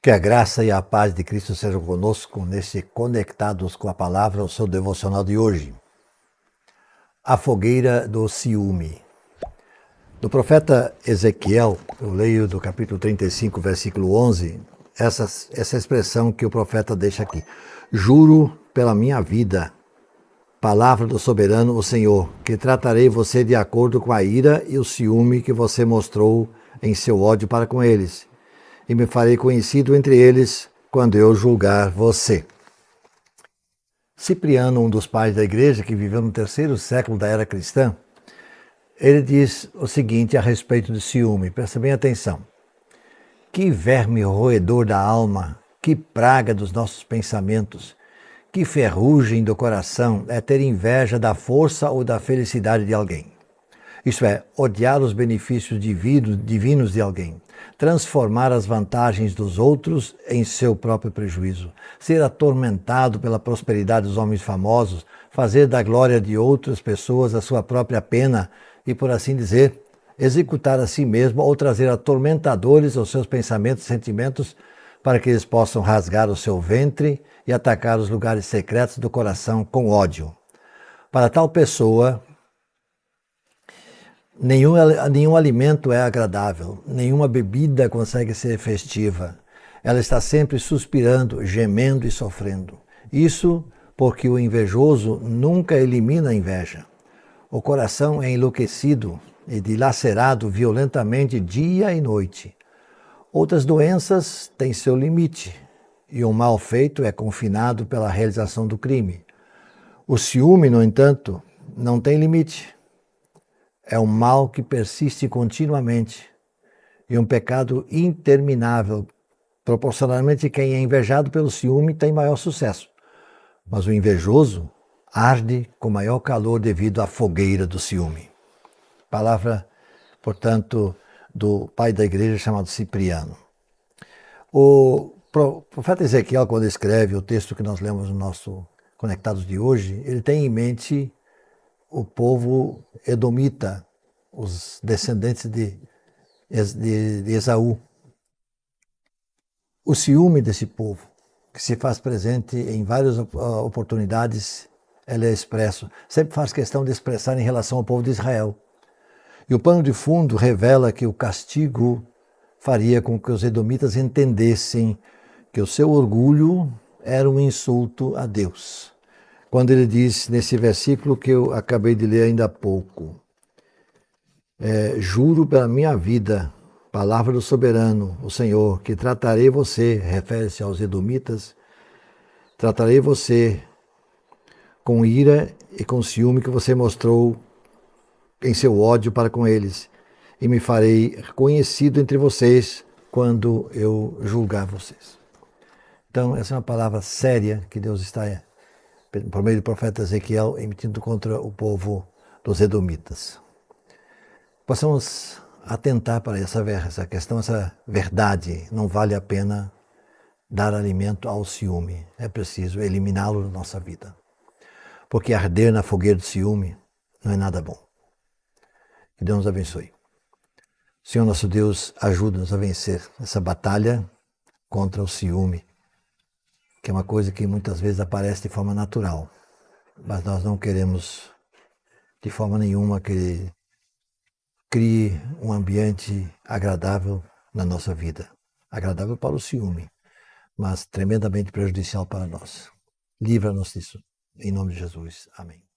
Que a graça e a paz de Cristo sejam conosco nesse Conectados com a Palavra, o seu devocional de hoje. A fogueira do ciúme. Do profeta Ezequiel, eu leio do capítulo 35, versículo 11, essa expressão que o profeta deixa aqui. Juro pela minha vida, palavra do soberano, o Senhor, que tratarei você de acordo com a ira e o ciúme que você mostrou em seu ódio para com eles, e me farei conhecido entre eles quando eu julgar você. Cipriano, um dos pais da igreja, que viveu no 3º século da era cristã, ele diz o seguinte a respeito do ciúme, presta bem atenção. Que verme roedor da alma, que praga dos nossos pensamentos, que ferrugem do coração é ter inveja da força ou da felicidade de alguém. Isto é, odiar os benefícios divinos de alguém, transformar as vantagens dos outros em seu próprio prejuízo, ser atormentado pela prosperidade dos homens famosos, fazer da glória de outras pessoas a sua própria pena e, por assim dizer, executar a si mesmo ou trazer atormentadores aos seus pensamentos e sentimentos para que eles possam rasgar o seu ventre e atacar os lugares secretos do coração com ódio. Para tal pessoa, nenhum alimento é agradável, nenhuma bebida consegue ser festiva. Ela está sempre suspirando, gemendo e sofrendo. Isso porque o invejoso nunca elimina a inveja. O coração é enlouquecido e dilacerado violentamente dia e noite. Outras doenças têm seu limite e o mal feito é confinado pela realização do crime. O ciúme, no entanto, não tem limite. É um mal que persiste continuamente e um pecado interminável. Proporcionalmente, quem é invejado pelo ciúme tem maior sucesso. Mas o invejoso arde com maior calor devido à fogueira do ciúme. Palavra, portanto, do pai da igreja chamado Cipriano. O profeta Ezequiel, quando escreve o texto que nós lemos no nosso Conectados de hoje, ele tem em mente o povo edomita, os descendentes de Esaú. O ciúme desse povo, que se faz presente em várias oportunidades, ele é expresso. Sempre faz questão de expressar em relação ao povo de Israel. E o pano de fundo revela que o castigo faria com que os edomitas entendessem que o seu orgulho era um insulto a Deus. Quando ele diz nesse versículo que eu acabei de ler ainda há pouco, juro pela minha vida, palavra do soberano, o Senhor, que tratarei você, refere-se aos edomitas, tratarei você com ira e com ciúme que você mostrou em seu ódio para com eles, e me farei conhecido entre vocês quando eu julgar vocês. Então, essa é uma palavra séria que Deus está, por meio do profeta Ezequiel, emitindo contra o povo dos edomitas. Possamos atentar para essa questão, essa verdade. Não vale a pena dar alimento ao ciúme. É preciso eliminá-lo da nossa vida. Porque arder na fogueira do ciúme não é nada bom. Que Deus nos abençoe. Senhor nosso Deus, ajuda-nos a vencer essa batalha contra o ciúme, que é uma coisa que muitas vezes aparece de forma natural, mas nós não queremos de forma nenhuma que ele crie um ambiente agradável na nossa vida, agradável para o ciúme, mas tremendamente prejudicial para nós. Livra-nos disso, em nome de Jesus. Amém.